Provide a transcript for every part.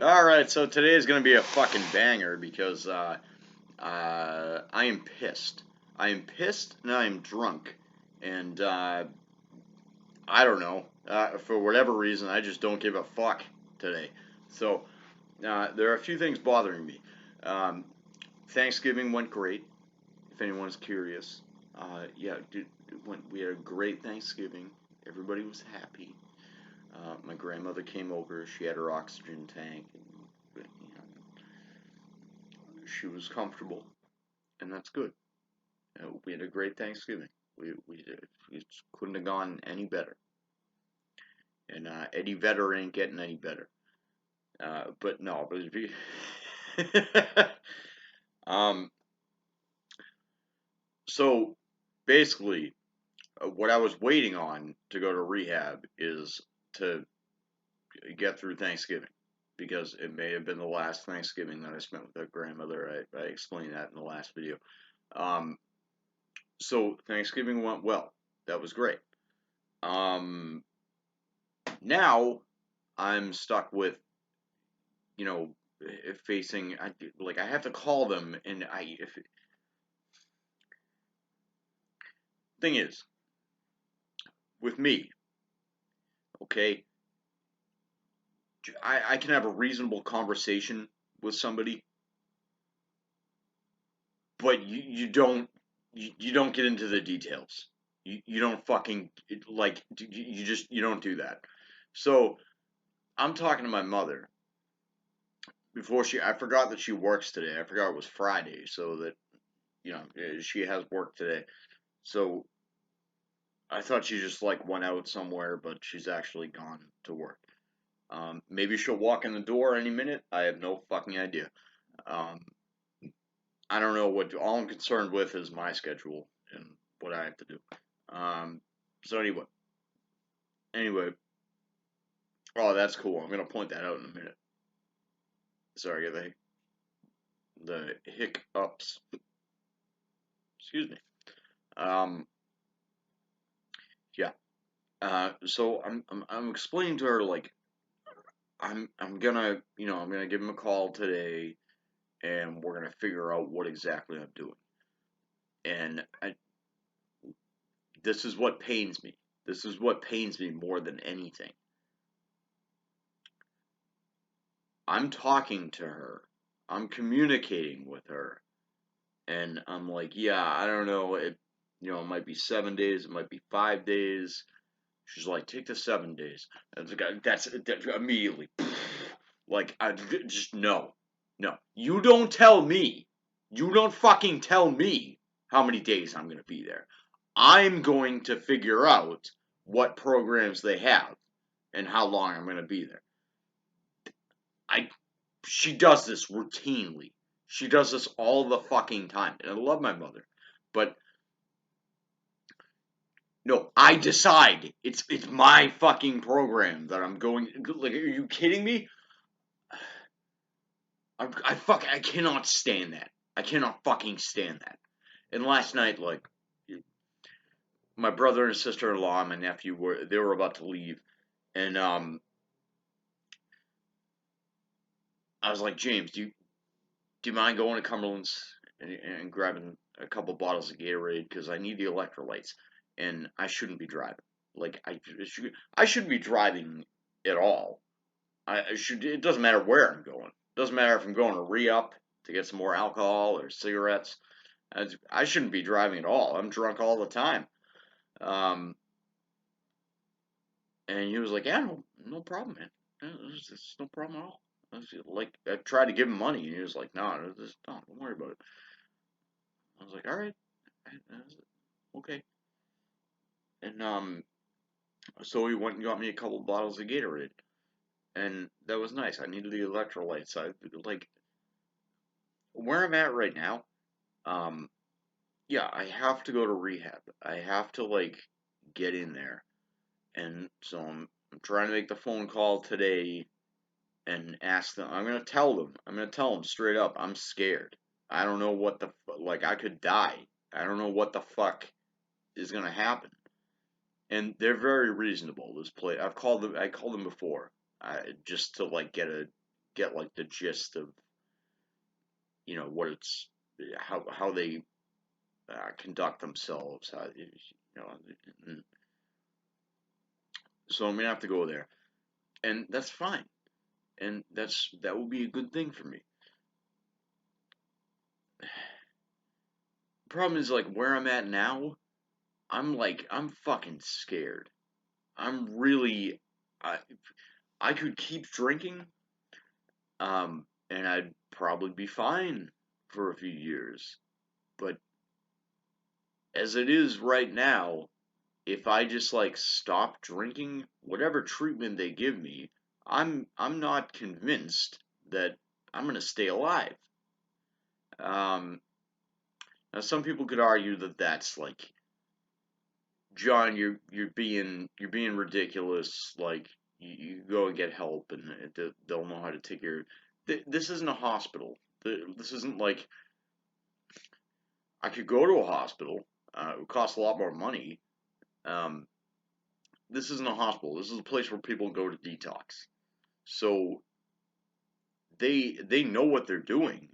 Alright, so today is going to be a fucking banger because I am pissed. I am pissed and I am drunk. And I don't know. For whatever reason, I just don't give a fuck today. So there are a few things bothering me. Um, Thanksgiving went great, if anyone's curious. Yeah, we had a great Thanksgiving. Everybody was happy. My grandmother came over. She had her oxygen tank. And, she was comfortable, and that's good. We had a great Thanksgiving. We couldn't have gone any better. And Eddie Vedder ain't getting any better. But no, but um, so basically, what I was waiting on to go to rehab is to get through Thanksgiving because it may have been the last Thanksgiving that I spent with that grandmother. I explained that in the last video. Um, so Thanksgiving went well. That was great. Um, Now I'm stuck with, you know, facing. I have to call them, and thing is with me, okay, I can have a reasonable conversation with somebody, but you don't get into the details. You don't fucking you don't do that. So I'm talking to my mother before she. I forgot that she works today. I forgot it was Friday, so that she has work today. So I thought she just like went out somewhere, but she's actually gone to work. Maybe she'll walk in the door any minute. I have no fucking idea. Um, I don't know what. All I'm concerned with is my schedule and what I have to do. Um, so anyway. Oh, that's cool. I'm gonna point that out in a minute. Sorry, the hiccups. Excuse me. Um, yeah. So I'm explaining to her like I'm gonna I'm gonna give him a call today and we're gonna figure out what exactly I'm doing. And this is what pains me. This is what pains me more than anything. I'm talking to her. I'm communicating with her, and I'm like, yeah, I don't know. It might be 7 days. It might be 5 days. She's like, take the 7 days. And that's immediately. Like, I just no, no. You don't tell me. You don't fucking tell me how many days I'm gonna be there. I'm going to figure out what programs they have and how long I'm gonna be there. I She does this routinely. She does this all the fucking time. And I love my mother. But no, I decide. It's my fucking program that I'm going. Like, are you kidding me? I cannot stand that. I cannot fucking stand that. And last night, like, my brother and sister-in-law and my nephew were about to leave, and I was like, James, do you mind going to Cumberland's and grabbing a couple bottles of Gatorade because I need the electrolytes and I shouldn't be driving. Like I shouldn't be driving at all. I should. It doesn't matter where I'm going. It doesn't matter if I'm going to re-up to get some more alcohol or cigarettes. I shouldn't be driving at all. I'm drunk all the time. Um, and he was like, "Yeah, no problem, man. It's no problem at all." Like I tried to give him money, and he was like, "No, don't worry about it." I was like, "All right, okay." And so he went and got me a couple bottles of Gatorade, and that was nice. I needed the electrolytes. I like where I'm at right now. Um, yeah, I have to go to rehab. I have to like get in there, and so I'm trying to make the phone call today and ask them. I'm gonna tell them. I'm gonna tell them straight up. I'm scared. I don't know what like. I could die. I don't know what the fuck is gonna happen. And they're very reasonable. This place, I called them before, just to like get a get like the gist of what it's how they conduct themselves. So I'm gonna have to go there, and that's fine, and that will be a good thing for me. Problem is like where I'm at now. I'm fucking scared. I'm really I I could keep drinking, and I'd probably be fine for a few years. But as it is right now, if I just like stop drinking, whatever treatment they give me, I'm not convinced that I'm gonna stay alive. Um, Now some people could argue that that's like, John, you're being ridiculous. Like you go and get help, and they'll know how to take care. This isn't a hospital. This isn't like I could go to a hospital. It would cost a lot more money. Um, this isn't a hospital. This is a place where people go to detox. So they know what they're doing,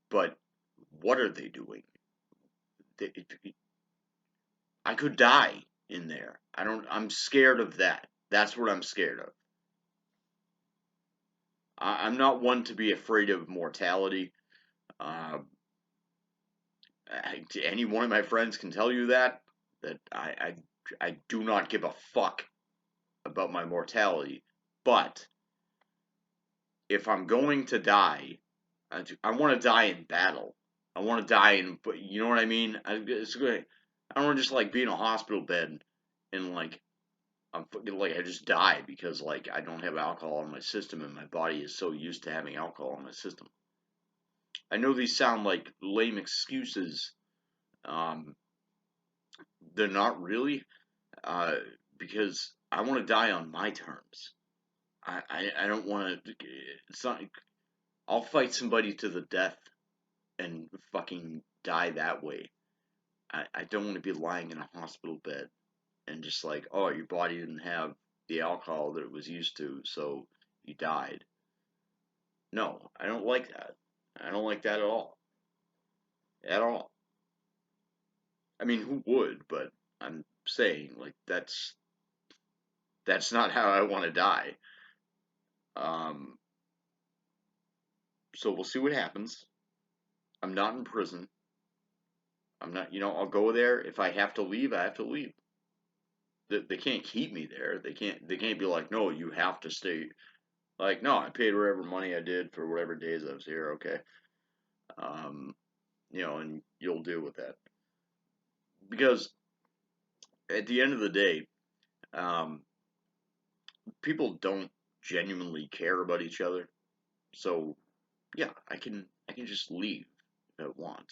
but what are they doing? They, I could die in there. I'm scared of that. That's what I'm scared of. I'm not one to be afraid of mortality. Uh, any one of my friends can tell you that I do not give a fuck about my mortality. But if I'm going to die, I want to die in battle. I want to die in, you know what I mean? It's good. I don't want to just like be in a hospital bed and like I'm fucking like I just die because like I don't have alcohol in my system and my body is so used to having alcohol in my system. I know these sound like lame excuses. Um, they're not really, uh, because I want to die on my terms. I don't want to. It's not. I'll fight somebody to the death and fucking die that way. I don't want to be lying in a hospital bed and just like, oh, your body didn't have the alcohol that it was used to, so you died. No, I don't like that. I don't like that at all. At all. I mean, who would? But I'm saying like that's not how I want to die. Um, so we'll see what happens. I'm not in prison. I'm not, I'll go there. If I have to leave, I have to leave. They can't keep me there. They can't be like, no, you have to stay. Like, no, I paid whatever money I did for whatever days I was here. Okay. Um, and you'll deal with that. Because at the end of the day, um, people don't genuinely care about each other. So yeah, I can just leave if I want.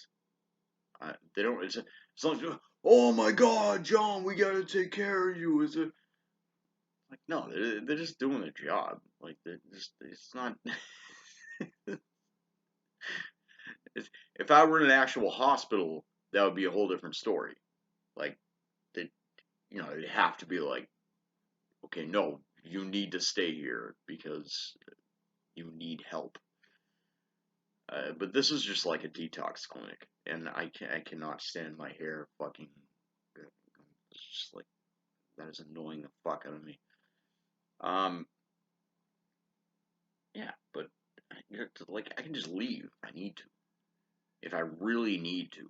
They don't. It's not like, oh my God, John, we gotta take care of you. Is it like no? They're just doing their job. Like they're just. It's not. If I were in an actual hospital, that would be a whole different story. Like they, it'd have to be like, okay, no, you need to stay here because you need help. But this is just like a detox clinic, and I cannot stand my hair fucking. It's just like that is annoying the fuck out of me. Um, yeah, but like I can just leave. If I need to. If I really need to,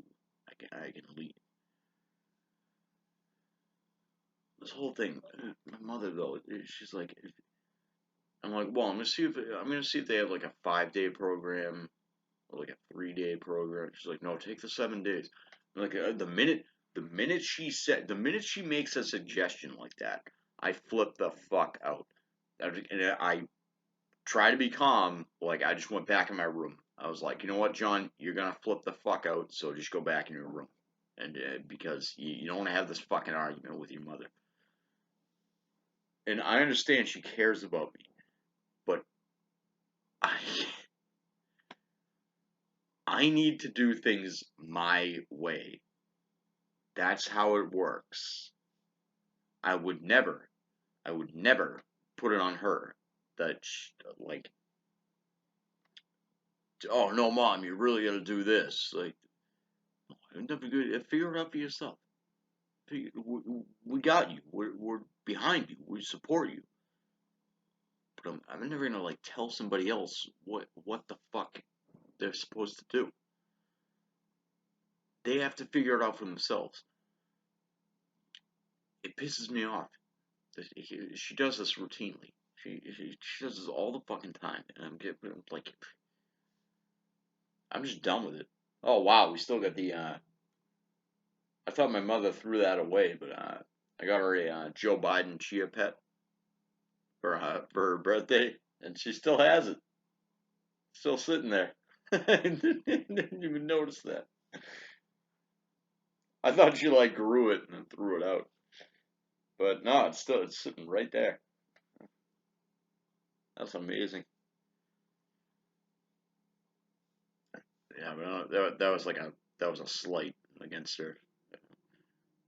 I can leave. This whole thing, my mother though, she's like, I'm like, well, I'm gonna see if they have like a 5 day program or like a 3 day program. She's like, no, take the 7 days. I'm like the minute she makes a suggestion like that, I flip the fuck out. And I try to be calm. Like I just went back in my room. I was like, you know what, John, you're gonna flip the fuck out. So just go back in your room, and because you don't want to have this fucking argument with your mother. And I understand she cares about me, but I I need to do things my way. That's how it works. I would never, I would never put it on her that like oh no, mom, you really got to do this. Like, I'm never good. Figure it out for yourself. We got you. We're behind you. We support you. But I'm never gonna like tell somebody else what the fuck they're supposed to do. They have to figure it out for themselves. It pisses me off. She does this routinely. She does this all the fucking time, and I'm getting like, I'm just done with it. Oh wow, we still got the. I thought my mother threw that away, but I got her a Joe Biden Chia Pet for her birthday, and she still has it, still sitting there. I didn't even notice that. I thought she like grew it and then threw it out, but no, it's sitting right there. That's amazing. Yeah, but that was like that was a slight against her.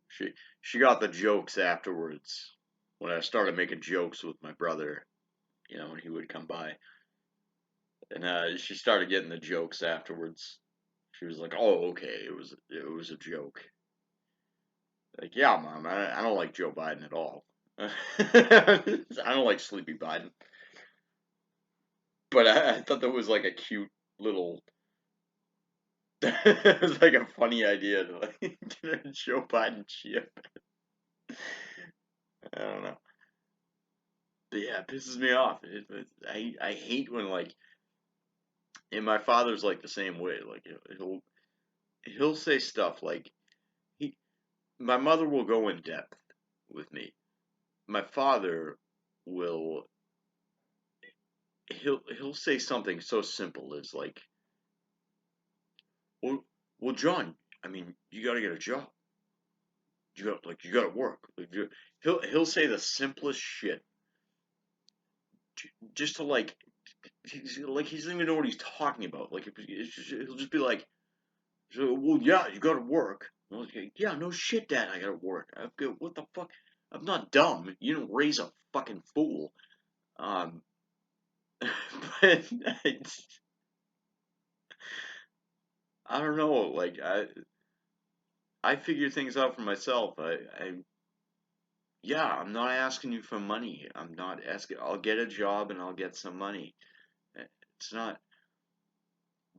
She she got the jokes afterwards when I started making jokes with my brother. When he would come by, and she started getting the jokes afterwards. She was like, "Oh, okay, it was a joke." Like, yeah, mom, I don't like Joe Biden at all. I don't like Sleepy Biden, but I thought that was like a cute little. It was like a funny idea to like get a Joe Biden chip. I don't know. But yeah, it pisses me off. I hate when like, and my father's like the same way. Like he'll say stuff like he. My mother will go in depth with me. My father will he'll say something so simple as like, well, John, I mean, you got to get a job. You got to work. He'll say the simplest shit just to like he doesn't even know what he's talking about. Like he'll just be like, so, well, yeah, you got to work. I was like, yeah, no shit, Dad, I got to work. What the fuck? I'm not dumb. You didn't raise a fucking fool. Um, but I don't know. Like I figure things out for myself. Yeah, I'm not asking you for money. I'm not asking. I'll get a job and I'll get some money. It's not.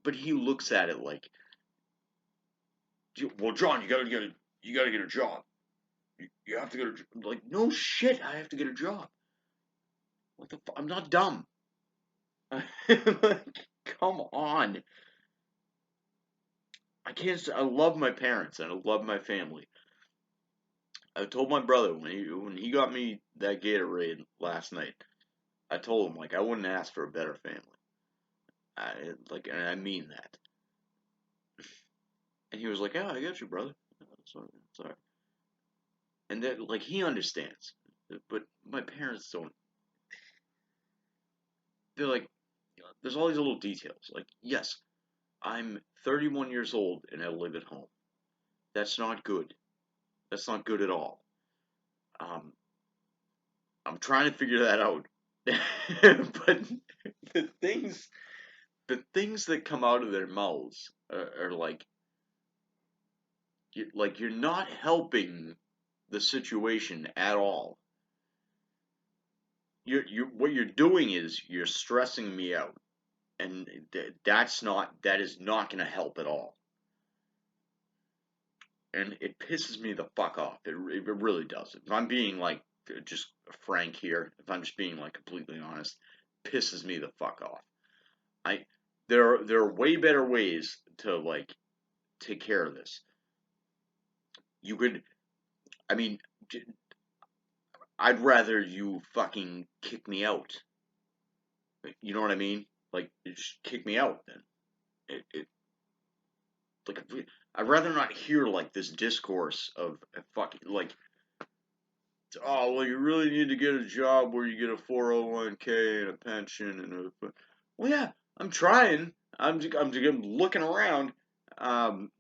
But he looks at it like, well, John, you gotta get a job. You have to get a like. No shit, I have to get a job. What the? I'm not dumb. Like, come on. I can't. I love my parents and I love my family. I told my brother when he got me that Gatorade last night. I told him like I wouldn't ask for a better family. And I mean that. And he was like, "Yeah, I got you, brother. Sorry." And that like he understands, but my parents don't. They're like, there's all these little details. Like, yes, I'm 31 years old and I live at home. That's not good. That's not good at all. Um, I'm trying to figure that out. But the things, the things that come out of their mouths are like, you're not helping the situation at all. What you're doing is you're stressing me out, and that is not going to help at all. And it pisses me the fuck off. It really does. If I'm being like just frank here, if I'm just being like completely honest, pisses me the fuck off. I there are way better ways to like take care of this. You could, I mean, I'd rather you fucking kick me out. You know what I mean? Like, just kick me out then. It like I'd rather not hear like this discourse of fucking like, oh well, you really need to get a job where you get a 401k and a pension and a, well yeah, I'm trying. I'm looking around. Um,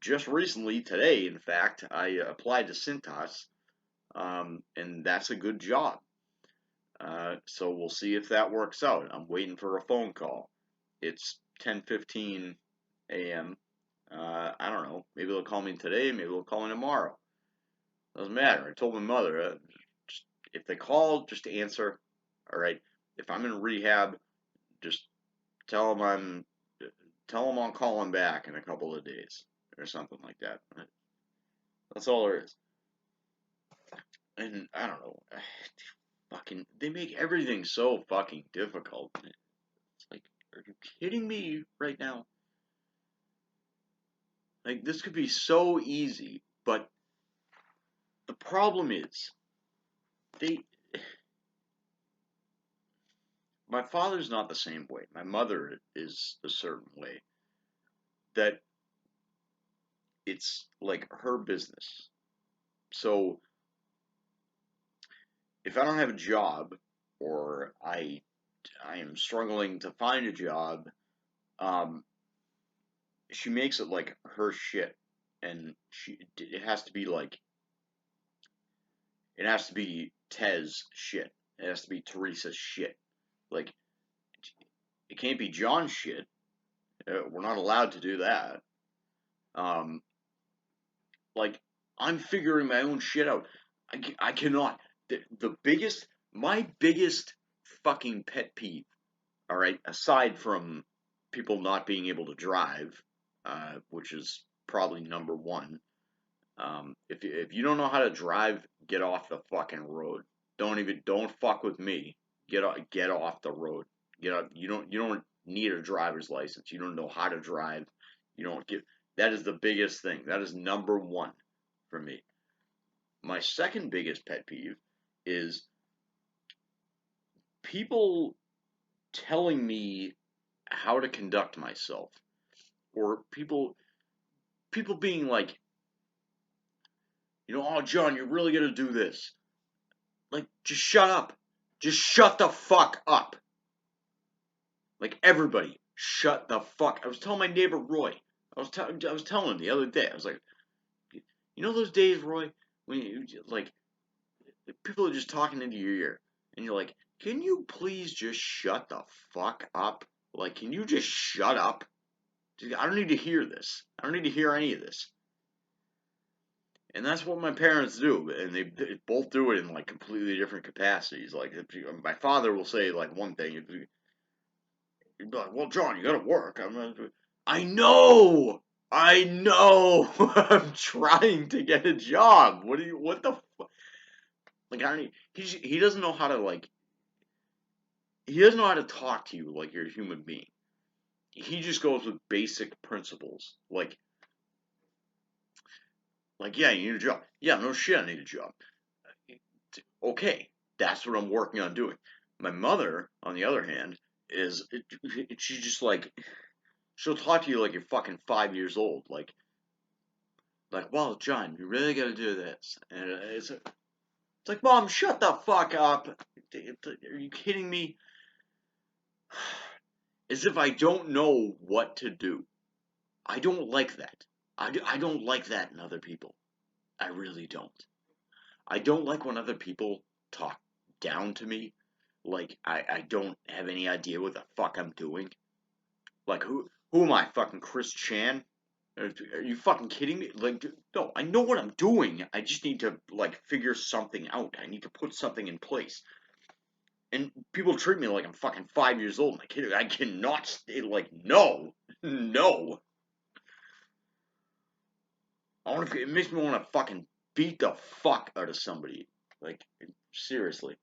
just recently today, in fact, I applied to Cintas, and that's a good job. So we'll see if that works out. I'm waiting for a phone call. It's 10:15 a.m. I don't know. Maybe they'll call me today. Maybe they'll call me tomorrow. Doesn't matter. I told my mother, just, if they call, just answer. All right. If I'm in rehab, just tell them I'm calling back in a couple of days or something like that. That's all there is. And I don't know. Fucking, they make everything so fucking difficult. It's like, are you kidding me right now? Like, this could be so easy, but the problem is, they. My father's not the same way. My mother is a certain way. That it's like her business. So if I don't have a job, or I am struggling to find a job, um, she makes it like her shit, and it has to be like, it has to be Tez shit. It has to be Teresa's shit. Like, it can't be John's shit. We're not allowed to do that. Um, like, I'm figuring my own shit out. I cannot. The biggest, my biggest fucking pet peeve, all right, aside from people not being able to drive, which is probably number one. If you don't know how to drive, get off the fucking road. Don't fuck with me. Get off the road. Get up. You don't need a driver's license. You don't know how to drive. You don't get. That is the biggest thing. That is number one for me. My second biggest pet peeve is people telling me how to conduct myself, or people being like, oh, John, you're really gonna do this. Like, just shut up. Just shut the fuck up. Like, everybody, shut the fuck. I was telling my neighbor Roy. I was telling him the other day. I was like, those days, Roy, when you like people are just talking into your ear, and you're like, can you please just shut the fuck up? Like, can you just shut up? I don't need to hear this. I don't need to hear any of this. And that's what my parents do, and they both do it in like completely different capacities. Like, my father will say like one thing, he'd be like, "Well, John, you got to work." I know, I know. I'm trying to get a job. What the like? I don't. He doesn't know how to like. He doesn't know how to talk to you like you're a human being. He just goes with basic principles, yeah, you need a job. Yeah, no shit, I need a job. Okay, that's what I'm working on doing. My mother, on the other hand, she's just like, she'll talk to you like you're fucking 5 years old. Like, well, John, you really gotta do this. And it's like, Mom, shut the fuck up. Are you kidding me? As if I don't know what to do. I don't like that. I don't like that in other people. I really don't. I don't like when other people talk down to me. Like, I don't have any idea what the fuck I'm doing. Like, who am I, fucking Chris Chan? Are you fucking kidding me? Like, no, I know what I'm doing. I just need to, like, figure something out. I need to put something in place. And people treat me like I'm fucking 5 years old. I cannot stay, like, no. No. It makes me want to fucking beat the fuck out of somebody. Like, seriously.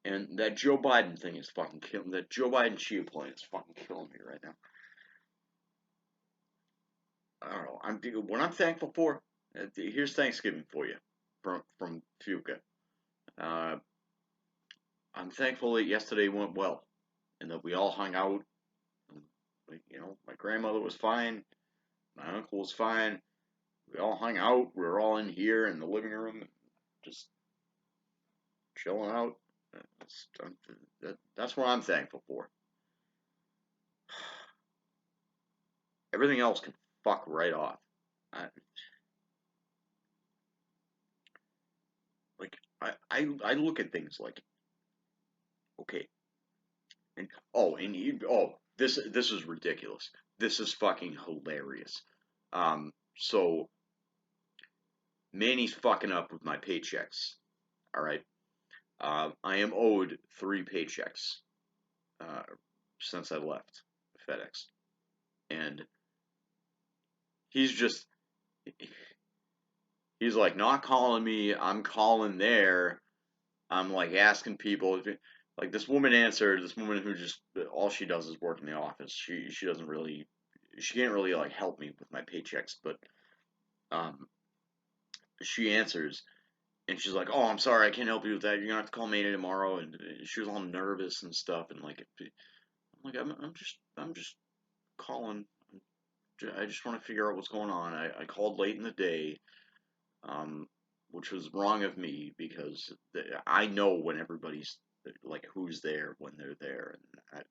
And that Joe Biden thing is fucking killing. That Joe Biden Chia plane is fucking killing me right now. I don't know. What I'm thankful for. Here's Thanksgiving for you, from Fuca. Uh, I'm thankful that yesterday went well, and that we all hung out. And, my grandmother was fine. My uncle was fine. We all hung out. We were all in here in the living room, just chilling out. That's what I'm thankful for. Everything else can fuck right off. I, I look at things like, okay, and this is ridiculous. This is fucking hilarious. So Manny's fucking up with my paychecks. All right. I am owed 3 paychecks uh, since I left FedEx, and he's just he's like not calling me. I'm calling there. I'm like asking people. Like this woman answered. This woman who just all she does is work in the office. She doesn't really she can't really like help me with my paychecks, but um she answers and she's like, "Oh, I'm sorry, I can't help you with that. You're gonna have to call Manny tomorrow." And she was all nervous and stuff. And like, I'm just calling. I just want to figure out what's going on. I called late in the day, um, which was wrong of me because I know when everybody's like who's there when they're there. And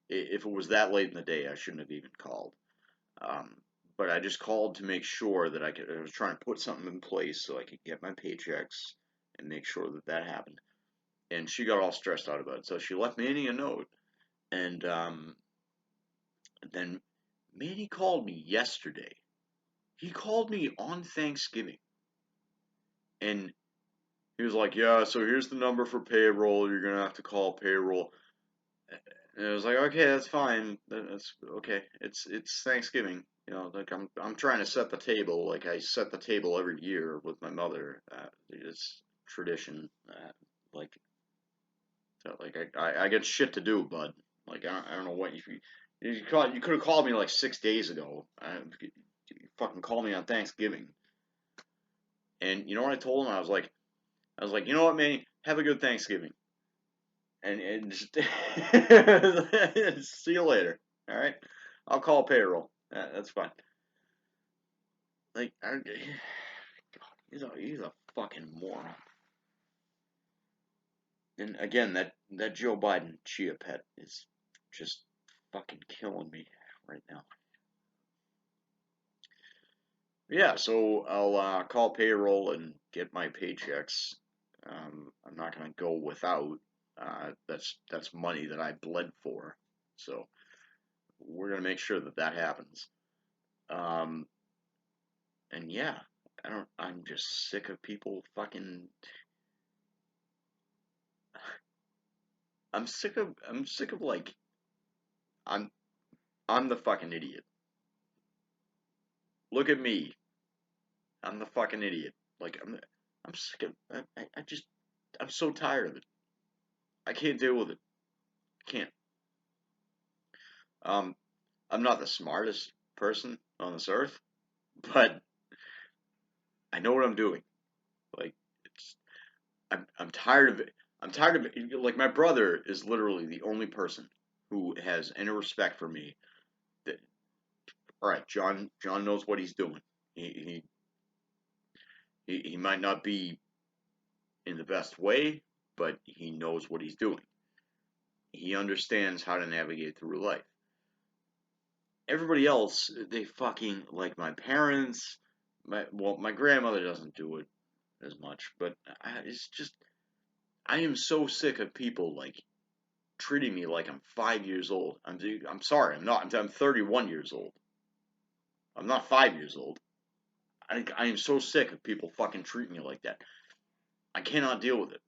if it was that late in the day, I shouldn't have even called. Um, but I just called to make sure that I was trying to put something in place so I could get my paychecks and make sure that that happened. And she got all stressed out about it. So she left Manny a note. And then Manny called me yesterday. He called me on Thanksgiving. And he was like, "Yeah, so here's the number for payroll. You're going to have to call payroll." And I was like, "Okay, that's fine. That's okay. It's Thanksgiving. You know, like I'm trying to set the table. Like I set the table every year with my mother. It's tradition. Like I get shit to do, bud. Like I don't know what you could have called me like 6 days ago. You fucking called me on Thanksgiving. And you know what I told him? I was like, you know what, man? Have a good Thanksgiving. And just see you later. All right, I'll call payroll. That's fine. Like, he's a fucking moron. And again, that Joe Biden Chia pet is just fucking killing me right now. Yeah, so I'll call payroll and get my paychecks. I'm not gonna go without. That's money that I bled for. So we're gonna make sure that that happens. Um, and yeah, I don't. I'm just sick of people fucking. I'm sick of like. I'm. I'm the fucking idiot. Look at me. I'm the fucking idiot. Like I'm sick of. I just. I'm so tired of it. I can't deal with it. I can't. Um, I'm not the smartest person on this earth, but I know what I'm doing. Like it's. I'm tired of it. I'm tired of it. Like my brother is literally the only person who has any respect for me. That all right, John knows what he's doing. He he might not be in the best way, but he knows what he's doing. He understands how to navigate through life. Everybody else, they fucking like my parents. My grandmother doesn't do it as much, but it's just I am so sick of people like treating me like I'm 5 years old. I'm sorry, I'm not. I'm 31 years old. I'm not 5 years old. I am so sick of people fucking treating me like that. I cannot deal with it.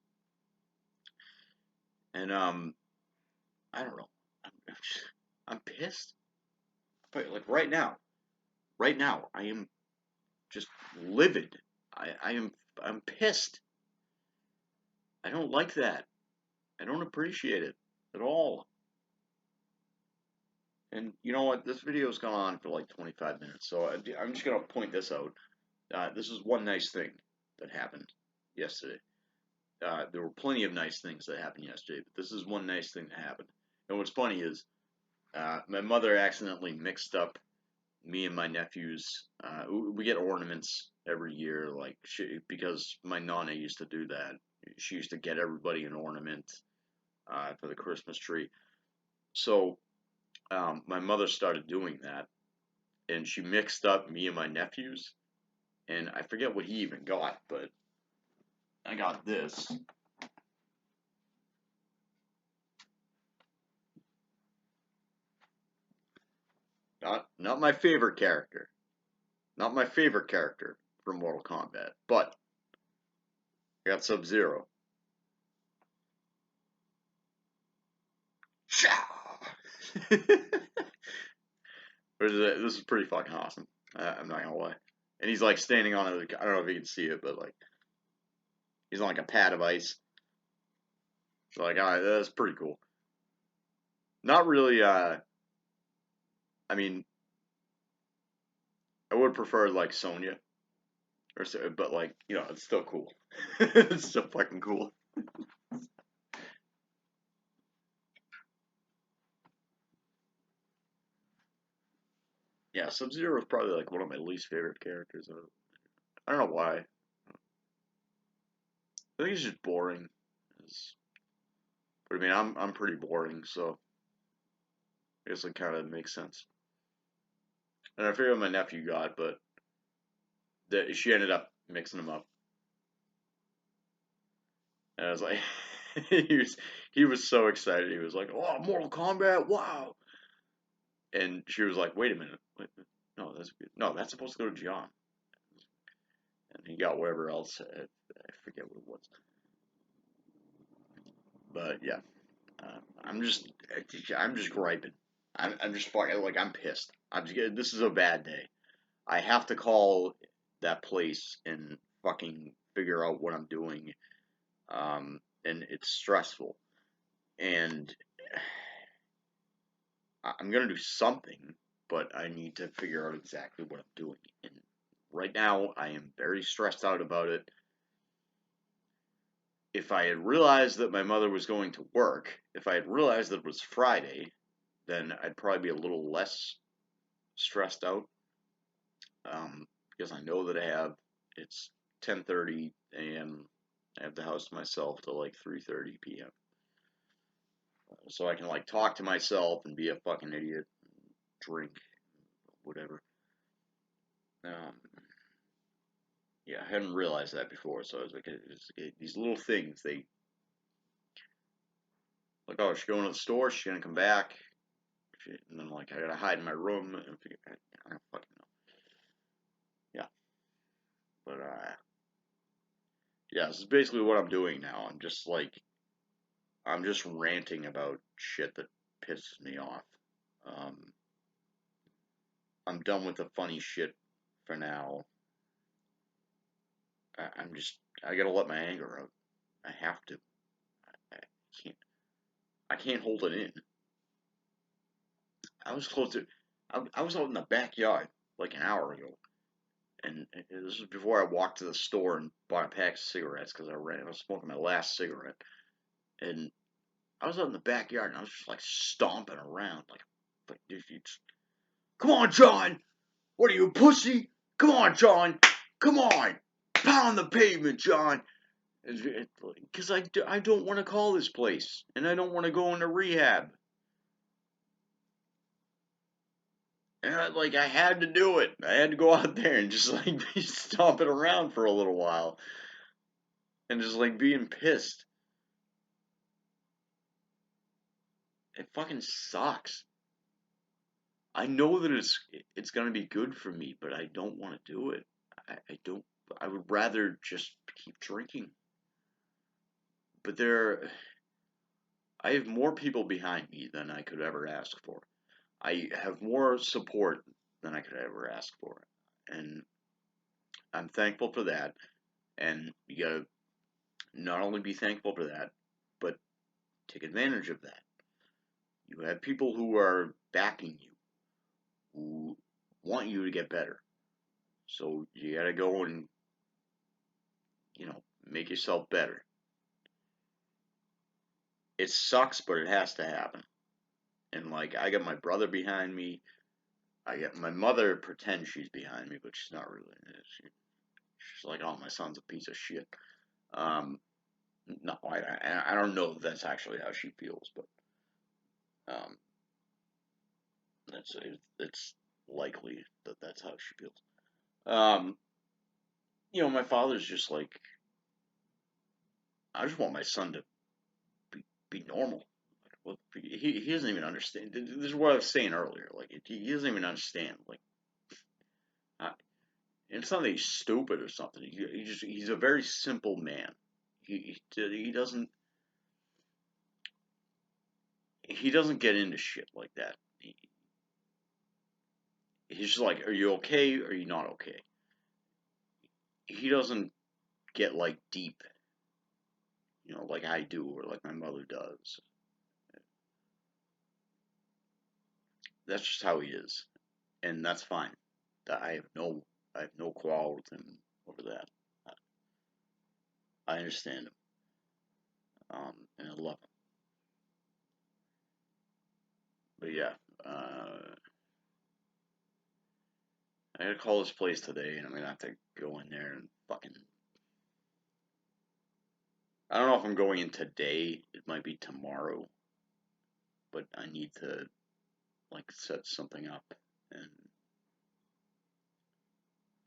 And I don't know. I'm pissed. But like right now, I am just livid. I'm pissed. I don't like that. I don't appreciate it at all. And you know what? This video's gone on for like 25 minutes, so I'm just gonna point this out. This is one nice thing that happened yesterday. There were plenty of nice things that happened yesterday, but this is one nice thing that happened. And what's funny is my mother accidentally mixed up me and my nephews. We get ornaments every year, like because my nonna used to do that. She used to get everybody an ornament for the Christmas tree. So my mother started doing that, and she mixed up me and my nephews. And I forget what he even got, but I got this. Not my favorite character. Not my favorite character from Mortal Kombat, but I got Sub-Zero. This is pretty fucking awesome. I'm not gonna lie. And he's like standing on it. I don't know if you can see it, but like he's on like a pad of ice. So like, alright, that's pretty cool. Not really. I mean, I would prefer like Sonya, or so, but like it's still cool. It's still fucking cool. Yeah, Sub-Zero is probably like one of my least favorite characters. I don't know why. I think he's just boring. But I mean, I'm pretty boring, so I guess it kind of makes sense. And I forget what my nephew got, but she ended up mixing them up, and I was like, he was so excited. He was like, "Oh, Mortal Kombat! Wow!" And she was like, "Wait a minute, no, that's supposed to go to John." And he got whatever else. I forget what it was, but yeah, I'm just griping. I'm just fucking like I'm pissed. This is a bad day. I have to call that place and fucking figure out what I'm doing. And it's stressful. And I'm gonna do something, but I need to figure out exactly what I'm doing. And right now, I am very stressed out about it. If I had realized that my mother was going to work, if I had realized that it was Friday, then I'd probably be a little less stressed out. Because I know that it's 10:30 a.m. I have the house to myself till like 3:30 p.m. So I can like talk to myself and be a fucking idiot, drink, whatever. Um, yeah, I hadn't realized that before, so I was like, these little things, like, oh, she's going to the store, she's gonna come back, and then like I gotta hide in my room, and I don't fucking know. Yeah, but yeah, this is basically what I'm doing now. I'm just ranting about shit that pisses me off. Um, I'm done with the funny shit for now. I gotta let my anger out. I have to. I can't. I can't hold it in. I was close to. I was out in the backyard like an hour ago, and this was before I walked to the store and bought a pack of cigarettes because I was smoking my last cigarette, and I was out in the backyard and I was just like stomping around like come on, John. What are you, pussy? Come on, John. Come on. Pound the pavement, John. Because I don't want to call this place, and I don't want to go into rehab. And I had to do it. I had to go out there and just like be stomping around for a little while, and just like being pissed. It fucking sucks. I know that it's gonna be good for me, but I don't want to do it. I don't. I would rather just keep drinking. But I have more people behind me than I could ever ask for. I have more support than I could ever ask for, and I'm thankful for that. And you gotta not only be thankful for that, but take advantage of that. You have people who are backing you, who want you to get better. So you gotta go and make yourself better. It sucks, but it has to happen. And like I got my brother behind me. I got my mother pretends she's behind me, but she's not really. She's like, "Oh, my son's a piece of shit." Um, no, I don't know if that's actually how she feels, but um, it's likely that that's how she feels. Um, my father's just like, I just want my son to be normal. Well, he doesn't even understand. This is what I was saying earlier. Like he doesn't even understand. Like uh, it's not that he's stupid or something. He's a very simple man. He doesn't get into shit like that. He's just like, are you okay? Or are you not okay? He doesn't get like deep, like I do or like my mother does. That's just how he is, and that's fine. I have no quarrel with him over that. I understand him, and I love him. But yeah, I gotta call this place today, and I'm gonna have to go in there and fucking. I don't know if I'm going in today. It might be tomorrow, but I need to like set something up and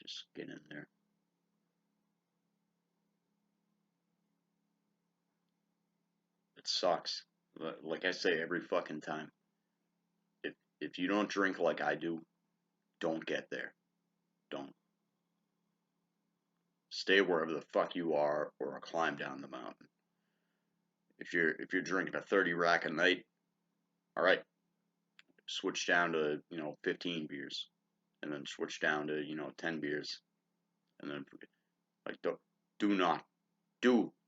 just get in there. It sucks. Like I say every fucking time. If you don't drink like I do, don't get there. Don't. Stay wherever the fuck you are or climb down the mountain. If you're drinking a 30 rack a night, all right, switch down to, 15 beers and then switch down to, 10 beers and then like do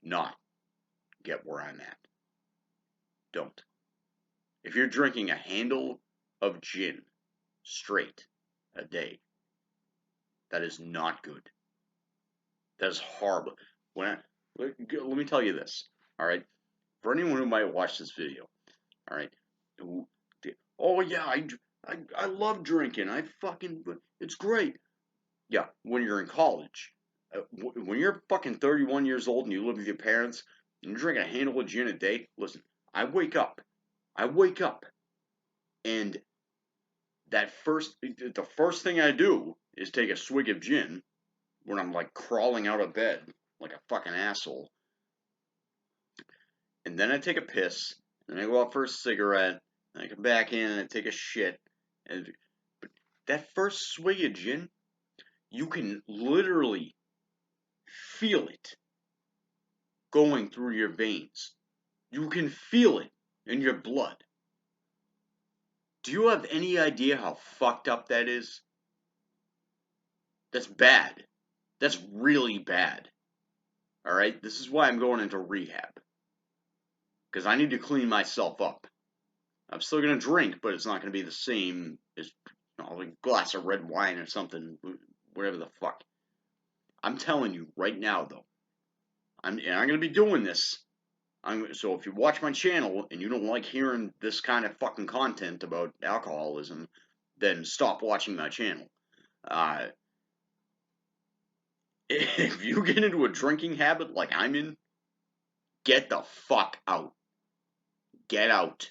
not get where I'm at. Don't. If you're drinking a handle of gin straight a day, that is not good. That is horrible. Let me tell you this, all right? For anyone who might watch this video, all right? Oh yeah, I love drinking. It's great. Yeah, when you're in college, when you're fucking 31 years old and you live with your parents and you drink a handle of gin a day, listen, I wake up, and the first thing I do is take a swig of gin when I'm like crawling out of bed like a fucking asshole, and then I take a piss, and I go out for a cigarette, and I come back in and I take a shit, and but that first swig of gin, you can literally feel it going through your veins. You can feel it in your blood. Do you have any idea how fucked up that is? That's bad. That's really bad. All right? This is why I'm going into rehab. Because I need to clean myself up. I'm still going to drink, but it's not going to be the same as a glass of red wine or something, whatever the fuck. I'm telling you right now, though, I'm going to be doing this. So if you watch my channel and you don't like hearing this kind of fucking content about alcoholism, then stop watching my channel. If you get into a drinking habit like I'm in, get the fuck out. Get out.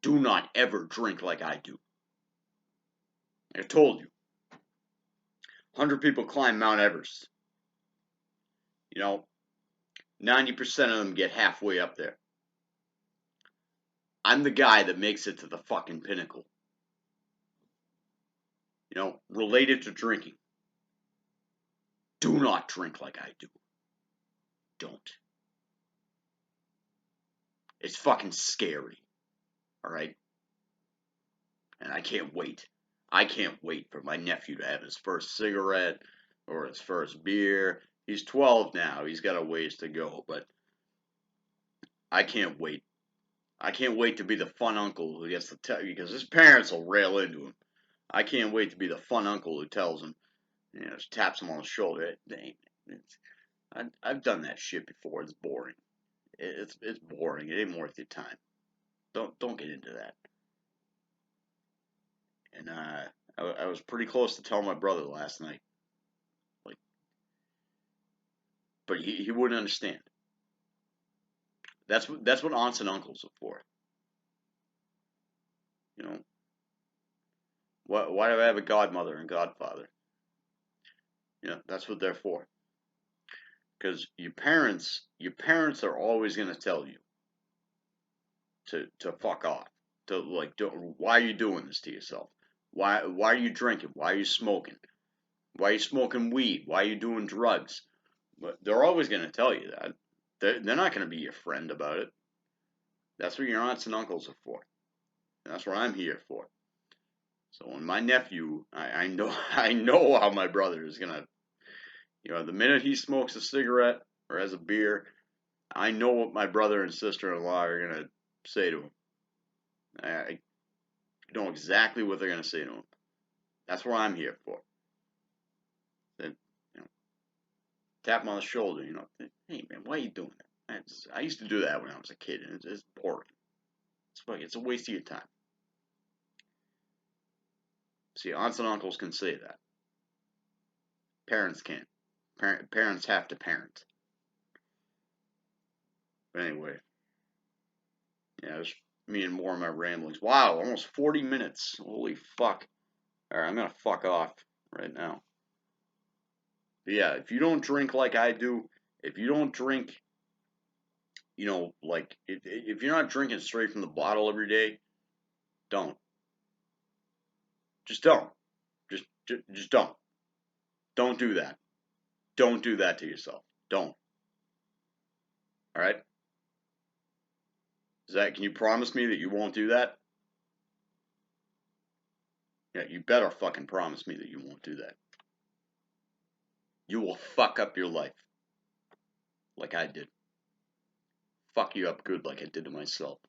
Do not ever drink like I do. I told you. 100 people climb Mount Everest. 90% of them get halfway up there. I'm the guy that makes it to the fucking pinnacle. Related to drinking. Do not drink like I do. Don't. It's fucking scary. Alright? And I can't wait. I can't wait for my nephew to have his first cigarette or his first beer. He's 12 now. He's got a ways to go, but I can't wait. I can't wait to be the fun uncle who gets to tell you, because his parents will rail into him. I can't wait to be the fun uncle who tells him, just taps him on the shoulder. I've done that shit before. It's boring. It's boring. It ain't worth your time. Don't get into that. And I was pretty close to telling my brother last night, like, but he wouldn't understand. That's what aunts and uncles are for. You know, why do I have a godmother and godfather? That's what they're for. Because your parents are always going to tell you, to fuck off. To like, why are you doing this to yourself? Why are you drinking? Why are you smoking? Why are you smoking weed? Why are you doing drugs? But they're always going to tell you that. They're not going to be your friend about it. That's what your aunts and uncles are for. And that's what I'm here for. So when my nephew, I know I know how my brother is gonna, the minute he smokes a cigarette or has a beer, I know what my brother and sister-in-law are gonna say to him. I know exactly what they're gonna say to him. That's what I'm here for. Then, tap him on the shoulder. Hey man, why are you doing that? I used to do that when I was a kid, and it's boring. It's a waste of your time. See, aunts and uncles can say that. Parents can't. Parents have to parent. But anyway, yeah, it's me and more of my ramblings. Wow, almost 40 minutes. Holy fuck. Alright, I'm gonna fuck off right now. But yeah, if you don't drink like I do, if you don't drink, like, if you're not drinking straight from the bottle every day, don't. Just don't. Just don't. Don't do that. Don't do that to yourself. Don't. Alright? Can you promise me that you won't do that? Yeah, you better fucking promise me that you won't do that. You will fuck up your life. Like I did. Fuck you up good like I did to myself.